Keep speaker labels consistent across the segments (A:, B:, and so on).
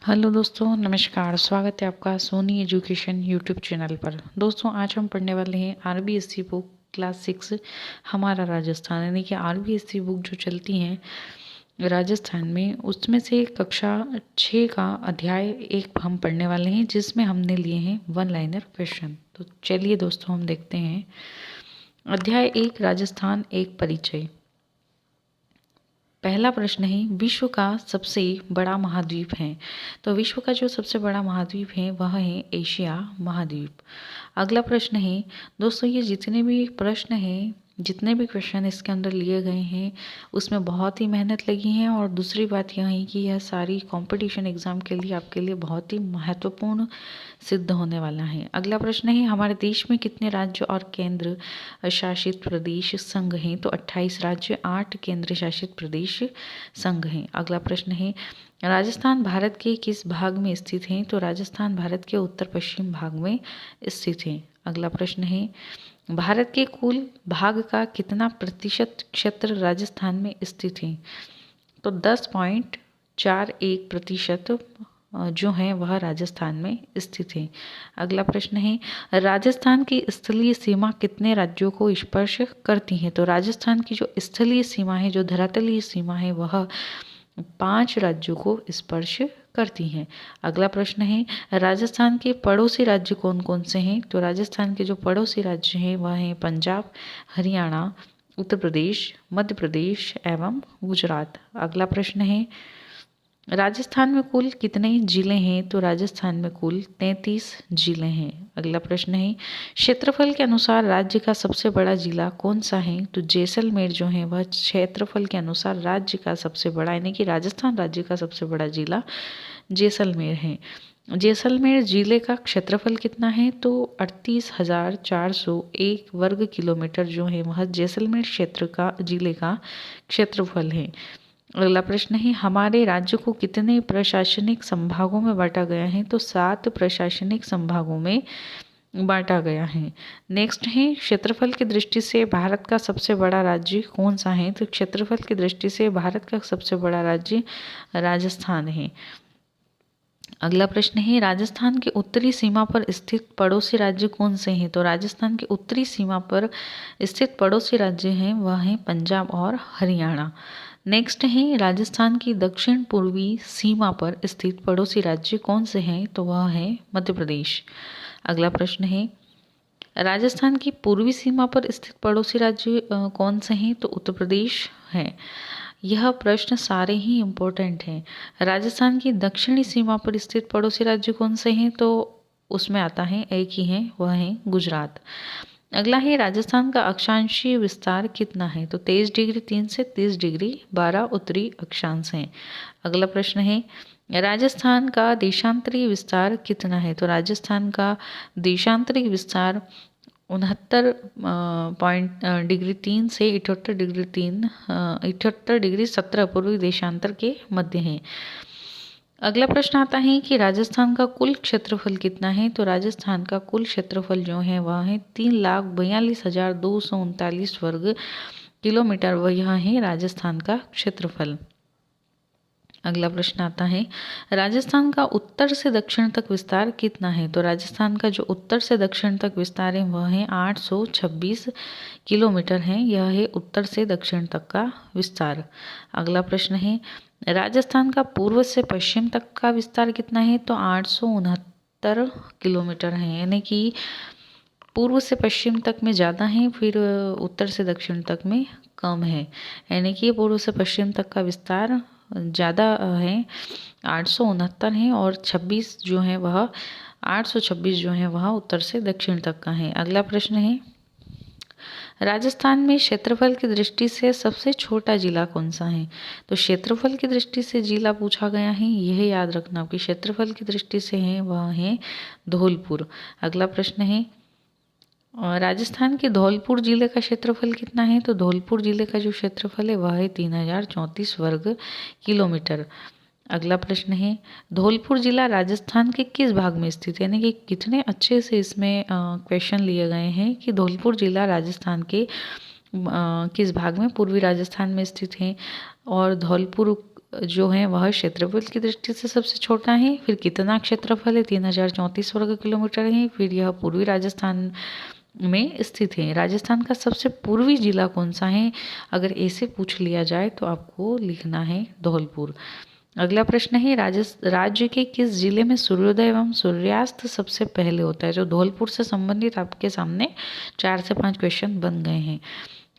A: Hello दोस्तों, नमस्कार। स्वागत है आपका सोनी एजुकेशन यूट्यूब चैनल पर। दोस्तों, आज हम पढ़ने वाले हैं आरबीएसई बुक क्लास 6 हमारा राजस्थान, यानी कि आरबीएसई बुक जो चलती हैं राजस्थान में, उसमें से कक्षा 6 का अध्याय 1 हम पढ़ने वाले हैं, जिसमें हमने लिए हैं वन लाइनर क्वेश्चन। तो चलिए दोस्तों, हम देखते हैं। अध्याय 1, राजस्थान एक परिचय। पहला प्रश्न है, विश्व का सबसे बड़ा महाद्वीप है। तो विश्व का जो सबसे बड़ा महाद्वीप है वह है एशिया महाद्वीप। अगला प्रश्न है दोस्तों, ये जितने भी प्रश्न हैं, जितने भी क्वेश्चन इसके अंदर लिए गए हैं, उसमें बहुत ही मेहनत लगी है। और दूसरी बात यह है कि यह सारी कंपटीशन एग्जाम के लिए आपके लिए बहुत ही महत्वपूर्ण सिद्ध होने वाला है। अगला प्रश्न है, हमारे देश में कितने राज्य और केंद्र शासित प्रदेश संघ हैं। तो 28 राज्य, 8 केंद्र शासित प्रदेश संघ हैं। अगला प्रश्न है, राजस्थान भारत के किस भाग में स्थित है। तो राजस्थान भारत के उत्तर पश्चिम भाग में स्थित है। अगला प्रश्न है, भारत के कुल भाग का कितना प्रतिशत क्षेत्र राजस्थान में स्थित है। तो 10.41% जो है वह राजस्थान में स्थित है। अगला प्रश्न है, राजस्थान की स्थलीय सीमा कितने राज्यों को स्पर्श करती है। तो राजस्थान की जो स्थलीय सीमा है, जो धरातलीय सीमा है, वह 5 राज्यों को स्पर्श करती हैं। अगला प्रश्न है, राजस्थान के पड़ोसी राज्य कौन कौन से हैं। तो राजस्थान के जो पड़ोसी राज्य हैं वह हैं पंजाब, हरियाणा, उत्तर प्रदेश, मध्य प्रदेश एवं गुजरात। अगला प्रश्न है, राजस्थान में कुल कितने जिले हैं। तो राजस्थान में कुल 33 जिले हैं। अगला प्रश्न है, क्षेत्रफल के अनुसार राज्य का सबसे बड़ा जिला कौन सा है। तो जैसलमेर जो है वह क्षेत्रफल के अनुसार राज्य का सबसे बड़ा, यानी कि राजस्थान राज्य का सबसे बड़ा जिला जैसलमेर है। जैसलमेर जिले का क्षेत्रफल कितना है। तो 38,401 वर्ग किलोमीटर जो है वह जैसलमेर क्षेत्र का जिले का क्षेत्रफल है। अगला प्रश्न है, हमारे राज्य को कितने प्रशासनिक संभागों में बांटा गया है। तो 7 प्रशासनिक संभागों में बांटा गया है। नेक्स्ट है, क्षेत्रफल की दृष्टि से भारत का सबसे बड़ा राज्य कौन सा है। तो क्षेत्रफल की दृष्टि से भारत का सबसे बड़ा राज्य राजस्थान है। अगला प्रश्न है, राजस्थान के उत्तरी सीमा पर स्थित पड़ोसी राज्य कौन से हैं। तो राजस्थान के उत्तरी सीमा पर स्थित पड़ोसी राज्य हैं वह हैं पंजाब और हरियाणा। नेक्स्ट है, राजस्थान की दक्षिण पूर्वी सीमा पर स्थित पड़ोसी राज्य कौन से हैं। तो वह है मध्य प्रदेश। अगला प्रश्न है, राजस्थान की पूर्वी सीमा पर स्थित पड़ोसी राज्य कौन से हैं। तो उत्तर प्रदेश है। यह प्रश्न सारे ही इम्पोर्टेंट हैं। राजस्थान की दक्षिणी सीमा पर स्थित पड़ोसी राज्य कौन से हैं। तो उसमें आता है, एक ही है, वह है गुजरात। अगला है, राजस्थान का अक्षांशीय विस्तार कितना है। तो 23 डिग्री 3 से 30 डिग्री 12 उत्तरी अक्षांश है। अगला प्रश्न है, राजस्थान का देशांतरी विस्तार कितना है। तो राजस्थान का देशांतरी विस्तार 69 डिग्री 3 से 78 डिग्री 17 पूर्वी देशांतर के मध्य है। अगला प्रश्न आता है कि राजस्थान का कुल क्षेत्रफल कितना है। तो राजस्थान का कुल क्षेत्रफल जो है वह है 3,42,239 वर्ग किलोमीटर। वह यह है राजस्थान का क्षेत्रफल। अगला प्रश्न आता है, राजस्थान का उत्तर से दक्षिण तक विस्तार कितना है। तो राजस्थान का जो उत्तर से दक्षिण तक विस्तार है वह है 826 किलोमीटर है। यह है उत्तर से दक्षिण तक का विस्तार। अगला प्रश्न है, राजस्थान का पूर्व से पश्चिम तक का विस्तार कितना है। तो 869 किलोमीटर है, यानी कि पूर्व से पश्चिम तक में ज़्यादा है, फिर उत्तर से दक्षिण तक में कम है, यानी कि पूर्व से पश्चिम तक का विस्तार ज़्यादा है, 869 है, और 26 जो है वह 826 जो है वह उत्तर से दक्षिण तक का है। अगला प्रश्न है, राजस्थान में क्षेत्रफल की दृष्टि से सबसे छोटा जिला कौन सा है। तो क्षेत्रफल की दृष्टि से जिला पूछा गया है, यह याद रखना कि क्षेत्रफल की दृष्टि से है वह है धौलपुर। अगला प्रश्न है, राजस्थान के धौलपुर जिले का क्षेत्रफल कितना है। तो धौलपुर जिले का जो क्षेत्रफल है वह है 3034 वर्ग किलोमीटर। अगला प्रश्न है, धौलपुर जिला राजस्थान के किस भाग में स्थित है, यानी कि कितने अच्छे से इसमें क्वेश्चन लिए गए हैं कि धौलपुर जिला राजस्थान के किस भाग में, पूर्वी राजस्थान में स्थित है। और धौलपुर जो है वह क्षेत्रफल की दृष्टि से सबसे छोटा है। फिर कितना क्षेत्रफल है, 3034 वर्ग किलोमीटर है। फिर यह पूर्वी राजस्थान में स्थित है। राजस्थान का सबसे पूर्वी जिला कौन सा है? अगर ऐसे पूछ लिया जाए तो आपको लिखना है धौलपुर। अगला प्रश्न है, राज्य के किस जिले में सूर्योदय एवं सूर्यास्त सबसे पहले होता है? जो धौलपुर से संबंधित आपके सामने 4 से 5 क्वेश्चन बन गए हैं।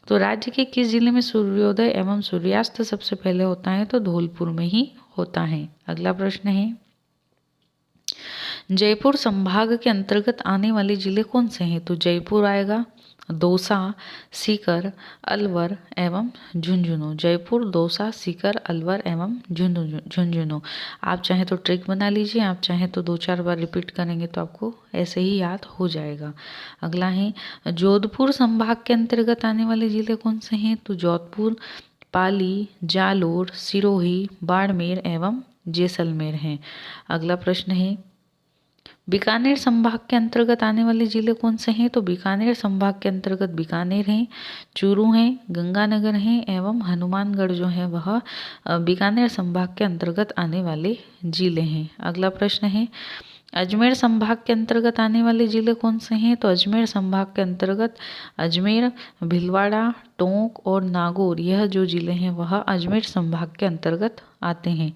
A: तो राज्य के किस जिले में सूर्योदय एवं सूर्यास्त सबसे पहले होता है? तो धौलपुर में ही होता है। अगला प्रश्न है, जयपुर संभाग के अंतर्गत आने वाले जिले कौन से हैं? तो जयपुर आएगा, दौसा, सीकर, अलवर एवं झुंझुनू। जयपुर, दौसा, सीकर, अलवर एवं झुंझुनू। आप चाहे तो ट्रिक बना लीजिए, आप चाहे तो 2-4 बार रिपीट करेंगे तो आपको ऐसे ही याद हो जाएगा। अगला है, जोधपुर संभाग के अंतर्गत आने वाले जिले कौन से हैं? तो जोधपुर, पाली, जालोर, सिरोही, बाड़मेर एवं जैसलमेर हैं। अगला प्रश्न है, बीकानेर संभाग के अंतर्गत आने वाले जिले कौन से हैं? तो बीकानेर संभाग के अंतर्गत बीकानेर हैं, चूरू हैं, गंगानगर हैं एवं हनुमानगढ़ जो है वह बीकानेर संभाग के अंतर्गत आने वाले जिले हैं। अगला प्रश्न है, अजमेर संभाग के अंतर्गत आने वाले जिले कौन से हैं? तो अजमेर संभाग के अंतर्गत अजमेर, भीलवाड़ा, टोंक और नागौर, यह जो जिले हैं वह अजमेर संभाग के अंतर्गत आते हैं।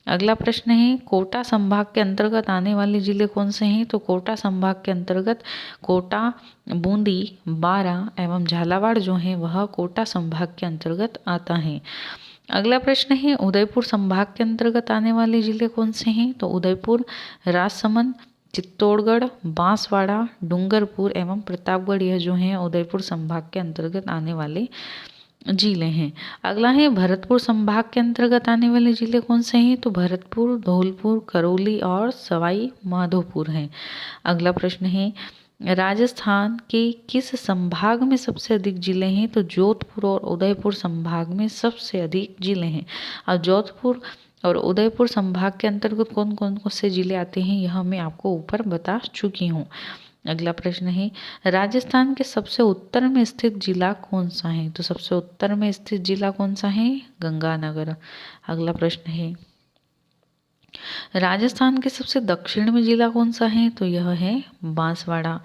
A: अगला प्रश्न है, कोटा संभाग के अंतर्गत आने वाले जिले कौन से हैं? तो कोटा संभाग के अंतर्गत कोटा, बूंदी, बारा एवं झालावाड़ जो है वह कोटा संभाग के अंतर्गत आता है। अगला प्रश्न है, उदयपुर संभाग के अंतर्गत आने वाले जिले कौन से हैं? तो उदयपुर, राजसमंद, चित्तौड़गढ़, बांसवाड़ा, डूंगरपुर एवं प्रतापगढ़, यह जो है उदयपुर संभाग के अंतर्गत आने वाले जिले हैं। अगला है, भरतपुर संभाग के अंतर्गत आने वाले जिले कौन से हैं? तो भरतपुर, धौलपुर, करौली और सवाई माधोपुर हैं। अगला प्रश्न है, राजस्थान के किस संभाग में सबसे अधिक जिले हैं? तो जोधपुर और उदयपुर संभाग में सबसे अधिक जिले हैं। और जोधपुर और उदयपुर संभाग के अंतर्गत कौन कौन से जिले आते हैं यह मैं आपको ऊपर बता चुकी हूँ। अगला प्रश्न है, राजस्थान के सबसे उत्तर में स्थित जिला कौन सा है? तो सबसे उत्तर में स्थित जिला कौन सा है? गंगानगर। अगला प्रश्न है, राजस्थान के सबसे दक्षिण में जिला कौन सा है? तो यह है बांसवाड़ा।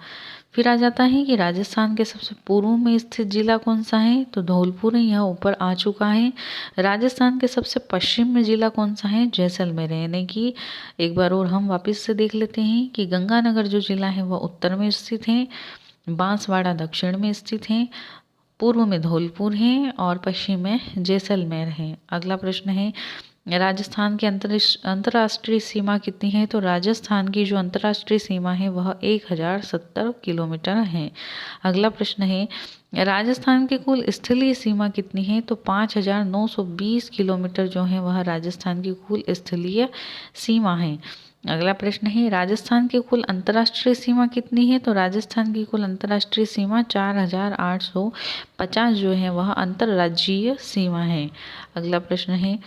A: फिर आ जाता है कि राजस्थान के सबसे पूर्व में स्थित जिला कौन सा है? तो धौलपुर है, यह ऊपर आ चुका है। राजस्थान के सबसे पश्चिम में जिला कौन सा है? जैसलमेर है। यानी कि एक बार और हम वापस से देख लेते हैं कि गंगानगर जो जिला है वह उत्तर में स्थित है, बांसवाड़ा दक्षिण में स्थित है, पूर्व में धौलपुर है और पश्चिम में जैसलमेर है। अगला प्रश्न है, राजस्थान की अंतर्राष्ट्रीय सीमा कितनी है? तो राजस्थान की जो अंतर्राष्ट्रीय सीमा है वह 1070 किलोमीटर है। अगला प्रश्न है, राजस्थान की कुल स्थलीय सीमा कितनी है? तो 5920 किलोमीटर जो है वह राजस्थान की कुल स्थलीय सीमा है। अगला प्रश्न है, राजस्थान की कुल अंतर्राष्ट्रीय सीमा कितनी है? तो राजस्थान की कुल अंतर्राष्ट्रीय सीमा 4850 जो है वह अंतर्राज्यीय सीमा है। अगला प्रश्न है,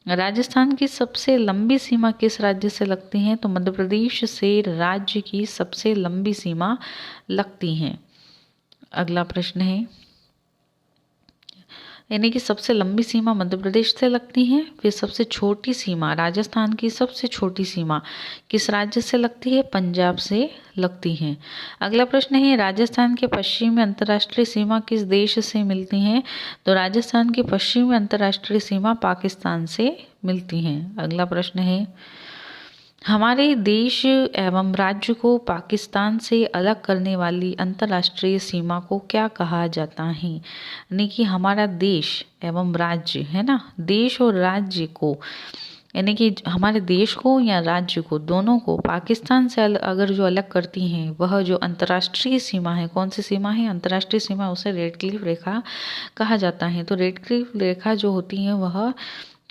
A: राजस्थान की सबसे लंबी सीमा किस राज्य से लगती है? तो मध्य प्रदेश से राज्य की सबसे लंबी सीमा लगती है। अगला प्रश्न है, यानी कि सबसे लंबी सीमा मध्य प्रदेश से लगती है। फिर सबसे छोटी सीमा, राजस्थान की सबसे छोटी सीमा किस राज्य से लगती है? पंजाब से लगती है। अगला प्रश्न है, राजस्थान के पश्चिम में अंतर्राष्ट्रीय सीमा किस देश से मिलती है? तो राजस्थान की पश्चिम में अंतर्राष्ट्रीय सीमा पाकिस्तान से मिलती है। अगला प्रश्न है, हमारे देश एवं राज्य को पाकिस्तान से अलग करने वाली अंतर्राष्ट्रीय सीमा को क्या कहा जाता है? यानी कि हमारा देश एवं राज्य है ना, देश और राज्य को, यानी कि हमारे देश को या राज्य को, दोनों को पाकिस्तान से अगर जो अलग करती हैं वह जो अंतर्राष्ट्रीय सीमा है, कौन सी सीमा है? अंतर्राष्ट्रीय सीमा, उसे रेड क्लिफ रेखा कहा जाता है। तो रेड क्लिफ रेखा जो होती है वह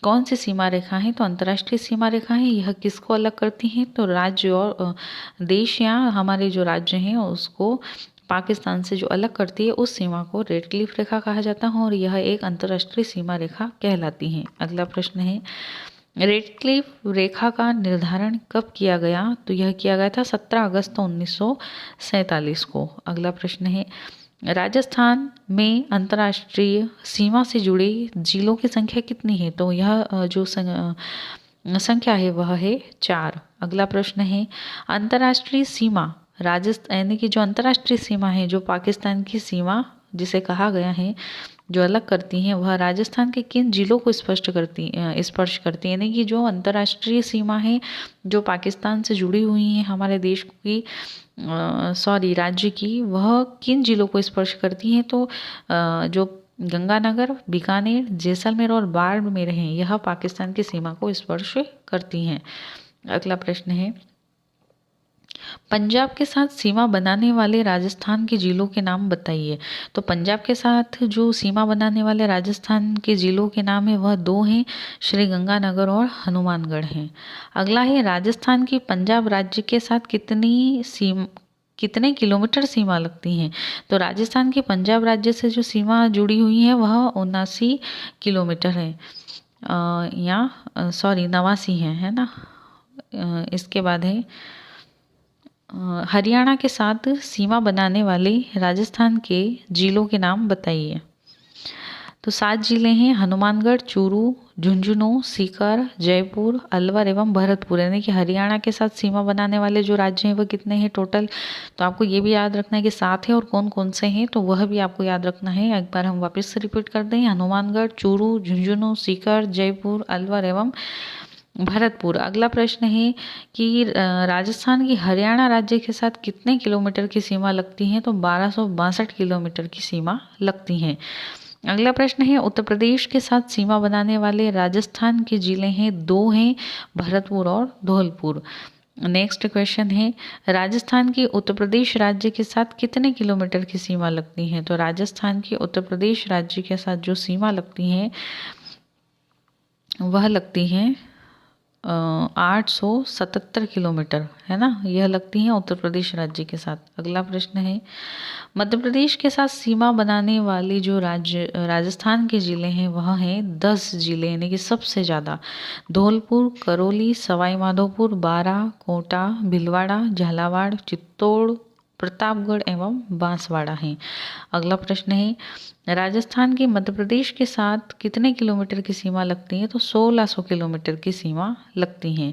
A: कौन सी सीमा रेखा है? तो अंतर्राष्ट्रीय सीमा रेखा है। यह किसको अलग करती है? तो राज्य और देश या हमारे जो राज्य हैं उसको पाकिस्तान से जो अलग करती है उस सीमा को रेड क्लिफ रेखा कहा जाता है और यह एक अंतर्राष्ट्रीय सीमा रेखा कहलाती है। अगला प्रश्न है, रेड क्लिफ रेखा का निर्धारण कब किया गया? तो यह किया गया था 17 अगस्त 1947 को। अगला प्रश्न है, राजस्थान में अंतर्राष्ट्रीय सीमा से जुड़े जिलों की संख्या कितनी है? तो यह जो संख्या है वह है 4। अगला प्रश्न है अंतर्राष्ट्रीय सीमा राजस्थान यानी कि जो अंतर्राष्ट्रीय सीमा है जो पाकिस्तान की सीमा जिसे कहा गया है जो अलग करती हैं वह राजस्थान के किन जिलों को स्पर्श करती है यानी कि जो अंतर्राष्ट्रीय सीमा है जो पाकिस्तान से जुड़ी हुई है हमारे देश की राज्य की वह किन जिलों को स्पर्श करती हैं? तो जो गंगानगर, बीकानेर, जैसलमेर और बाड़मेर हैं यह पाकिस्तान की सीमा को स्पर्श करती हैं। अगला प्रश्न है पंजाब के साथ सीमा बनाने वाले राजस्थान के जिलों के नाम बताइए। तो पंजाब के साथ जो सीमा बनाने वाले राजस्थान के जिलों के नाम है वह 2 हैं, श्री गंगानगर और हनुमानगढ़ हैं। अगला है राजस्थान की पंजाब राज्य के साथ कितने किलोमीटर सीमा लगती हैं? तो राजस्थान की पंजाब राज्य से जो सीमा जुड़ी हुई है वह 79 किलोमीटर है या 89 है ना। इसके बाद है हरियाणा के साथ सीमा बनाने वाले राजस्थान के जिलों के नाम बताइए। तो 7 जिले हैं हनुमानगढ़, चूरू, झुंझुनू, सीकर, जयपुर, अलवर एवं भरतपुर यानी कि हरियाणा के साथ सीमा बनाने वाले जो राज्य हैं वह कितने हैं टोटल? तो आपको ये भी याद रखना है कि 7 है और कौन कौन से हैं तो वह भी आपको याद रखना है। एक बार हम वापस से रिपीट कर दें हनुमानगढ़, चूरू, झुंझुनू, सीकर, जयपुर, अलवर एवं भरतपुर। अगला प्रश्न है कि राजस्थान की हरियाणा राज्य के साथ कितने किलोमीटर की सीमा लगती है? तो 1262 किलोमीटर की सीमा लगती हैं। अगला प्रश्न है उत्तर प्रदेश के साथ सीमा बनाने वाले राजस्थान के जिले हैं 2 हैं, भरतपुर और धौलपुर। नेक्स्ट क्वेश्चन है राजस्थान की उत्तर प्रदेश राज्य के साथ कितने किलोमीटर की सीमा लगती है? तो राजस्थान की उत्तर प्रदेश राज्य के साथ जो सीमा लगती है वह लगती है 877 किलोमीटर है ना, यह लगती हैं उत्तर प्रदेश राज्य के साथ। अगला प्रश्न है मध्य प्रदेश के साथ सीमा बनाने वाले जो राजस्थान के ज़िले हैं वह हैं 10 ज़िले यानी कि सबसे ज़्यादा धौलपुर, करौली, सवाई माधोपुर, बारा, कोटा, भीलवाड़ा, झालावाड़, चित्तौड़, प्रतापगढ़ एवं बांसवाड़ा हैं। अगला प्रश्न है राजस्थान की मध्य प्रदेश के साथ कितने किलोमीटर की सीमा लगती है? तो 1600 किलोमीटर की सीमा लगती हैं।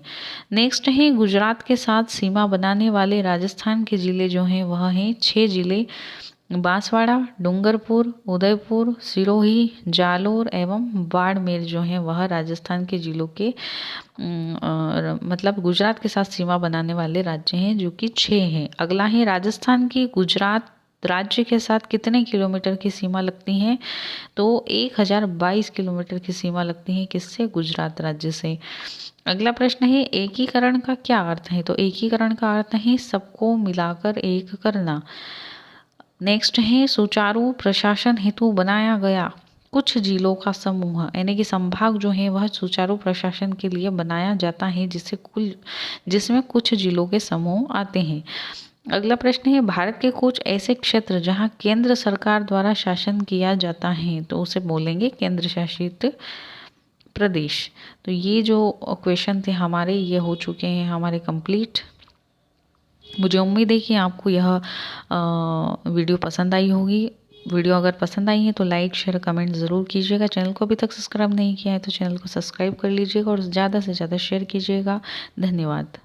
A: नेक्स्ट है गुजरात के साथ सीमा बनाने वाले राजस्थान के ज़िले जो हैं वह हैं 6 ज़िले बांसवाड़ा, डूंगरपुर, उदयपुर, सिरोही, जालोर एवं बाड़मेर जो हैं वह राजस्थान के ज़िलों के मतलब गुजरात के साथ सीमा बनाने वाले राज्य हैं जो कि 6 हैं। अगला है राजस्थान की गुजरात राज्य के साथ कितने किलोमीटर की सीमा लगती हैं? तो 1022 किलोमीटर की सीमा लगती है किससे? गुजरात राज्य से। अगला प्रश्न है एकीकरण का क्या अर्थ है? तो एकीकरण का अर्थ है सबको मिलाकर एक करना। नेक्स्ट है सुचारू प्रशासन हेतु बनाया गया कुछ जिलों का समूह यानी कि संभाग जो है वह सुचारू प्रशासन के लिए बनाया जाता है जिसमें कुछ जिलों के समूह आते हैं। अगला प्रश्न है भारत के कुछ ऐसे क्षेत्र जहां केंद्र सरकार द्वारा शासन किया जाता है तो उसे बोलेंगे केंद्र शासित प्रदेश। तो ये जो क्वेश्चन थे हमारे ये हो चुके हैं हमारे कंप्लीट। मुझे उम्मीद है कि आपको यह वीडियो पसंद आई होगी। वीडियो अगर पसंद आई है तो लाइक शेयर कमेंट ज़रूर कीजिएगा। चैनल को अभी तक सब्सक्राइब नहीं किया है तो चैनल को सब्सक्राइब कर लीजिएगा और ज़्यादा से ज़्यादा शेयर कीजिएगा। धन्यवाद।